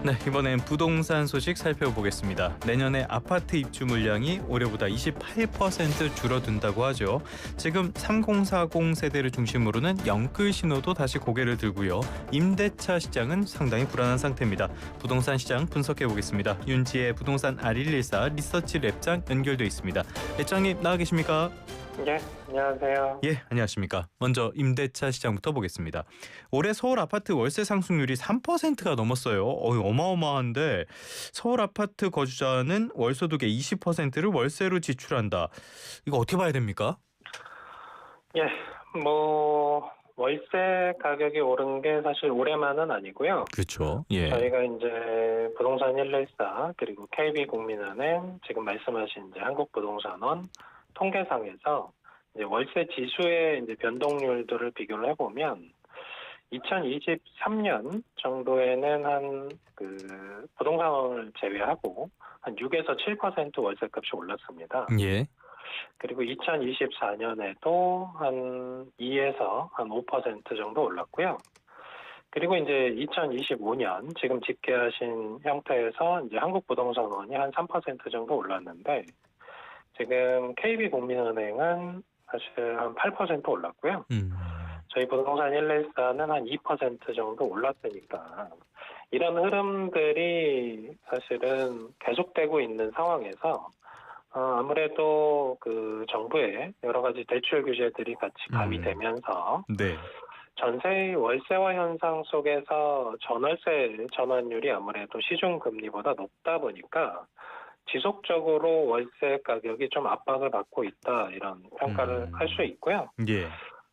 네, 이번엔 부동산 소식 살펴보겠습니다. 내년에 아파트 입주 물량이 올해보다 28% 줄어든다고 하죠. 지금 3040 세대를 중심으로는 영끌 신호도 다시 고개를 들고요. 임대차 시장은 상당히 불안한 상태입니다. 부동산 시장 분석해 보겠습니다. 윤지의 부동산 R114 리서치 랩장 연결돼 있습니다. 랩장님 나와 계십니까? 예, 안녕하세요. 예, 안녕하십니까. 먼저 임대차 시장부터 보겠습니다. 올해 서울 아파트 월세 상승률이 3%가 넘었어요. 어마어마한데 서울 아파트 거주자는 월소득의 20%를 월세로 지출한다. 이거 어떻게 봐야 됩니까? 예, 월세 가격이 오른 게 사실 올해만은 아니고요. 그렇죠. 예. 저희가 이제 부동산 114 그리고 KB국민은행 지금 말씀하신 이제 한국부동산원 통계상에서 이제 월세 지수의 이제 변동률들을 비교를 해보면 2023년 정도에는 한 부동산을 제외하고 한 6에서 7% 월세값이 올랐습니다. 예. 그리고 2024년에도 한 2에서 한 5% 정도 올랐고요. 그리고 이제 2025년 지금 집계하신 형태에서 이제 한국부동산원이 한 3% 정도 올랐는데 지금 KB국민은행은 사실 한 8% 올랐고요. 저희 부동산 114는 한 2% 정도 올랐으니까 이런 흐름들이 사실은 계속되고 있는 상황에서 아무래도 정부의 여러 가지 대출 규제들이 같이 가미되면서 네. 전세의 월세화 현상 속에서 전월세 전환율이 아무래도 시중 금리보다 높다 보니까 지속적으로 월세 가격이 좀 압박을 받고 있다 이런 평가를 할 수 있고요. 예.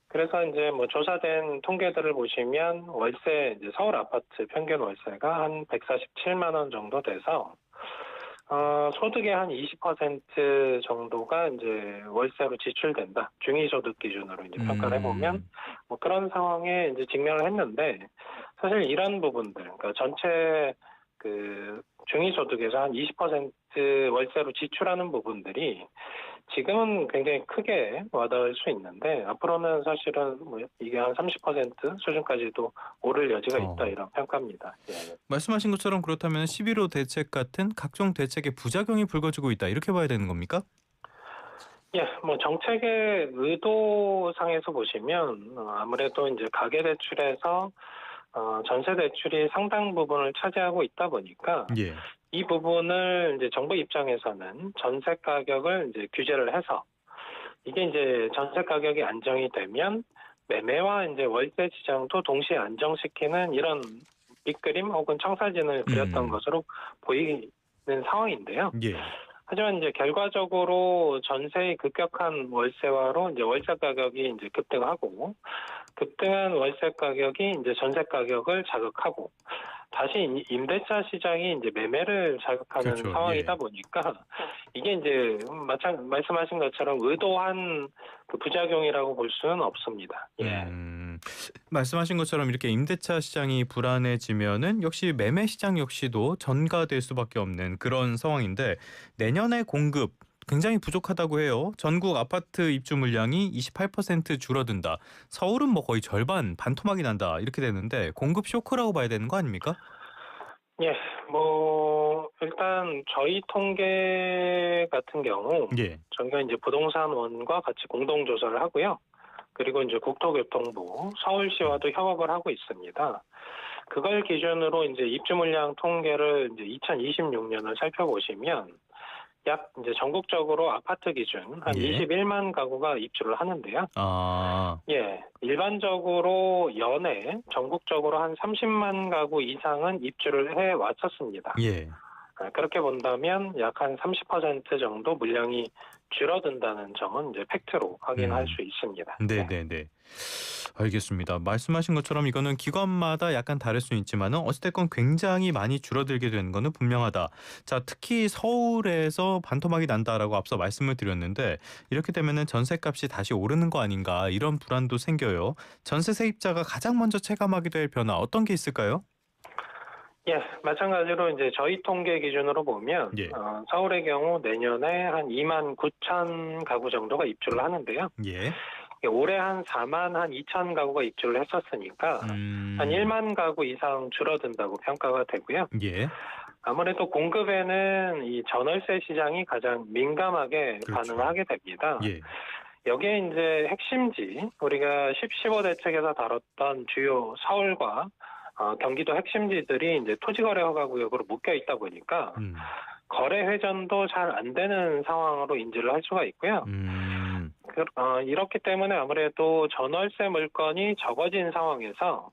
그래서 이제 조사된 통계들을 보시면 월세 이제 서울 아파트 평균 월세가 한 147만 원 정도 돼서 소득의 한 20% 정도가 이제 월세로 지출된다. 중위소득 기준으로 이제 평가를 해보면 그런 상황에 이제 직면을 했는데 사실 이런 부분들, 그러니까 전체 중위소득에서 한 20% 월세로 지출하는 부분들이 지금은 굉장히 크게 와닿을 수 있는데 앞으로는 사실은 이게 한 30% 수준까지도 오를 여지가 있다 이런 평가입니다. 예. 말씀하신 것처럼 그렇다면 11호 대책 같은 각종 대책의 부작용이 불거지고 있다 이렇게 봐야 되는 겁니까? 예, 정책의 의도상에서 보시면 아무래도 이제 가계대출에서 전세 대출이 상당 부분을 차지하고 있다 보니까 예. 이 부분을 이제 정부 입장에서는 전세 가격을 이제 규제를 해서 이게 이제 전세 가격이 안정이 되면 매매와 이제 월세 시장도 동시에 안정시키는 이런 밑그림 혹은 청사진을 그렸던 것으로 보이는 상황인데요. 예. 하지만 이제 결과적으로 전세의 급격한 월세화로 이제 월세 가격이 이제 급등하고 급등한 월세 가격이 이제 전세 가격을 자극하고 다시 임대차 시장이 이제 매매를 자극하는 그렇죠. 상황이다 예. 보니까 이게 이제 말씀하신 것처럼 의도한 부작용이라고 볼 수는 없습니다. 예. 말씀하신 것처럼 이렇게 임대차 시장이 불안해지면은 역시 매매 시장 역시도 전가될 수밖에 없는 그런 상황인데 내년의 공급 굉장히 부족하다고 해요. 전국 아파트 입주 물량이 28% 줄어든다. 서울은 거의 절반 반토막이 난다 이렇게 되는데 공급 쇼크라고 봐야 되는 거 아닙니까? 예, 일단 저희 통계 같은 경우 예. 저희가 이제 부동산원과 같이 공동 조사를 하고요. 그리고 이제 국토교통부, 서울시와도 협업을 하고 있습니다. 그걸 기준으로 이제 입주 물량 통계를 이제 2026년을 살펴보시면 약 이제 전국적으로 아파트 기준 한 예. 21만 가구가 입주를 하는데요. 예, 일반적으로 연에 전국적으로 한 30만 가구 이상은 입주를 해 왔었습니다. 예. 그렇게 본다면 약 한 30% 정도 물량이 줄어든다는 점은 이제 팩트로 확인할 수 있습니다. 네네네. 알겠습니다. 말씀하신 것처럼 이거는 기관마다 약간 다를 수 있지만은 어찌됐건 굉장히 많이 줄어들게 되는 거는 분명하다. 자, 특히 서울에서 반토막이 난다라고 앞서 말씀을 드렸는데 이렇게 되면은 전세값이 다시 오르는 거 아닌가 이런 불안도 생겨요. 전세 세입자가 가장 먼저 체감하게 될 변화 어떤 게 있을까요? 예, 마찬가지로 이제 저희 통계 기준으로 보면 예. 서울의 경우 내년에 한 2만 9천 가구 정도가 입주를 하는데요. 예. 올해 한 4만 한 2천 가구가 입주를 했었으니까 한 1만 가구 이상 줄어든다고 평가가 되고요. 예. 아무래도 공급에는 이 전월세 시장이 가장 민감하게 그렇죠. 반응을 하게 됩니다. 예. 여기에 이제 핵심지 우리가 10.15 대책에서 다뤘던 주요 서울과 경기도 핵심지들이 이제 토지거래 허가구역으로 묶여 있다 보니까 거래 회전도 잘 안 되는 상황으로 인지를 할 수가 있고요. 이렇기 때문에 아무래도 전월세 물건이 적어진 상황에서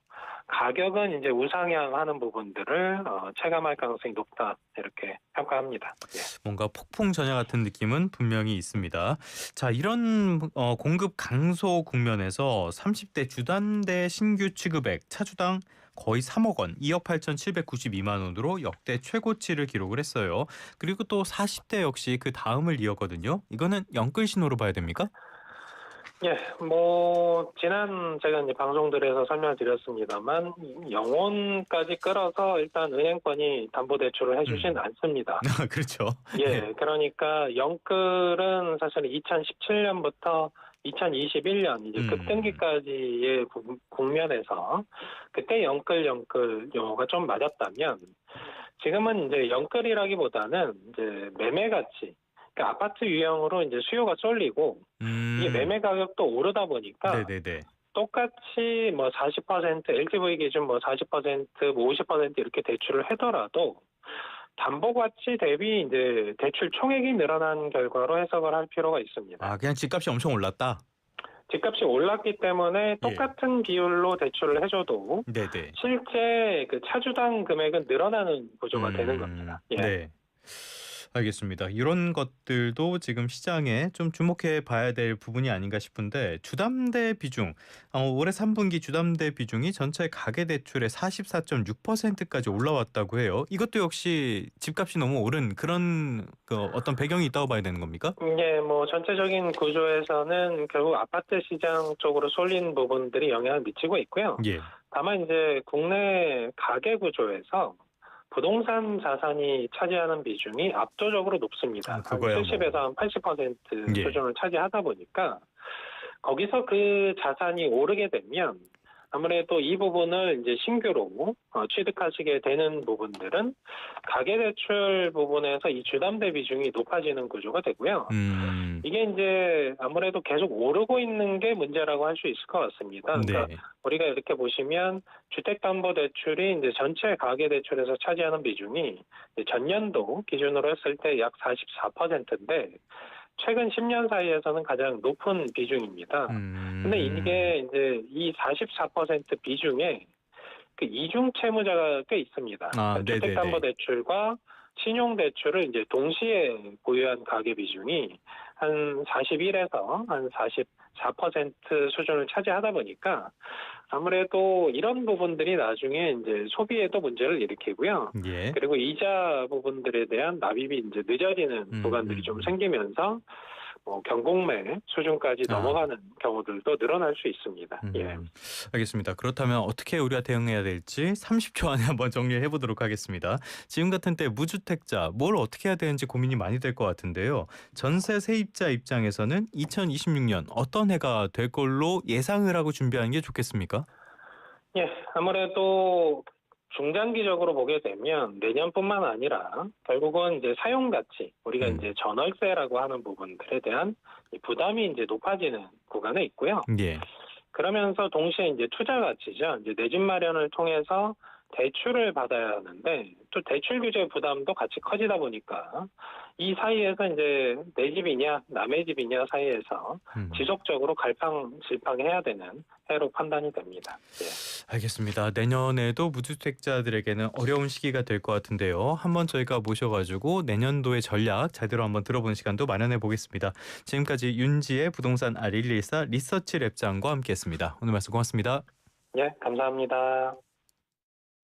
가격은 이제 우상향하는 부분들을 체감할 가능성이 높다 이렇게 평가합니다. 예. 뭔가 폭풍 전야 같은 느낌은 분명히 있습니다. 자, 이런 공급 강소 국면에서 30대 주담대 신규 취급액 차주당 거의 3억 원, 2억 8,792만 원으로 역대 최고치를 기록을 했어요. 그리고 또 40대 역시 그 다음을 이었거든요. 이거는 영끌 신호로 봐야 됩니까? 예, 지난 제가 이제 방송들에서 설명을 드렸습니다만, 영혼까지 끌어서 일단 은행권이 담보대출을 해주진 않습니다. 그렇죠. 예, 그러니까 영끌은 사실 2017년부터 2021년 이제 급등기까지의 국면에서 그때 영끌 용어가 좀 맞았다면 지금은 이제 영끌이라기보다는 이제 매매 가치, 그러니까 아파트 유형으로 이제 수요가 쏠리고 이게 매매 가격도 오르다 보니까 네네네. 똑같이 40% LTV 기준 40% 50% 이렇게 대출을 하더라도 담보 가치 대비 이제 대출 총액이 늘어난 결과로 해석을 할 필요가 있습니다. 아, 그냥 집값이 엄청 올랐다. 집값이 올랐기 때문에 똑같은 비율로 대출을 해줘도 네네. 실제 그 차주당 금액은 늘어나는 구조가 되는 겁니다. 예. 네. 알겠습니다. 이런 것들도 지금 시장에 좀 주목해 봐야 될 부분이 아닌가 싶은데 주담대 비중, 올해 3분기 주담대 비중이 전체 가계대출의 44.6%까지 올라왔다고 해요. 이것도 역시 집값이 너무 오른 그런 어떤 배경이 있다고 봐야 되는 겁니까? 예, 전체적인 구조에서는 결국 아파트 시장 쪽으로 쏠린 부분들이 영향을 미치고 있고요. 예. 다만 이제 국내 가계 구조에서 부동산 자산이 차지하는 비중이 압도적으로 높습니다. 한 70에서 한 80% 예. 수준을 차지하다 보니까 거기서 그 자산이 오르게 되면 아무래도 이 부분을 이제 신규로 취득하시게 되는 부분들은 가계대출 부분에서 이 주담대 비중이 높아지는 구조가 되고요. 이게 이제 아무래도 계속 오르고 있는 게 문제라고 할 수 있을 것 같습니다. 그러니까 네. 우리가 이렇게 보시면 주택담보대출이 이제 전체 가계대출에서 차지하는 비중이 전년도 기준으로 했을 때 약 44%인데 최근 10년 사이에서는 가장 높은 비중입니다. 근데 이게 이제 이 44% 비중에 그 이중 채무자가 꽤 있습니다. 주택담보대출과 신용대출을 이제 동시에 보유한 가계 비중이 한 41에서 한 44% 수준을 차지하다 보니까 아무래도 이런 부분들이 나중에 이제 소비에도 문제를 일으키고요. 예. 그리고 이자 부분들에 대한 납입이 이제 늦어지는 구간들이 좀 생기면서 경공매 수준까지 넘어가는 경우들도 늘어날 수 있습니다. 예. 알겠습니다. 그렇다면 어떻게 우리가 대응해야 될지 30초 안에 한번 정리해 보도록 하겠습니다. 지금 같은 때 무주택자 뭘 어떻게 해야 되는지 고민이 많이 될 것 같은데요. 전세 세입자 입장에서는 2026년 어떤 해가 될 걸로 예상을 하고 준비하는 게 좋겠습니까? 예, 아무래도 중장기적으로 보게 되면 내년뿐만 아니라 결국은 이제 사용 가치, 우리가 이제 전월세라고 하는 부분들에 대한 부담이 이제 높아지는 구간에 있고요. 예. 그러면서 동시에 이제 투자 가치죠. 이제 내 집 마련을 통해서 대출을 받아야 하는데 또 대출 규제 부담도 같이 커지다 보니까 이 사이에서 이제 내 집이냐 남의 집이냐 사이에서 지속적으로 갈팡질팡해야 되는 해로 판단이 됩니다. 예. 알겠습니다. 내년에도 무주택자들에게는 어려운 시기가 될 것 같은데요. 한번 저희가 모셔가지고 내년도의 전략 제대로 한번 들어보는 시간도 마련해 보겠습니다. 지금까지 윤지의 부동산 R114 리서치 랩장과 함께했습니다. 오늘 말씀 고맙습니다. 예, 감사합니다.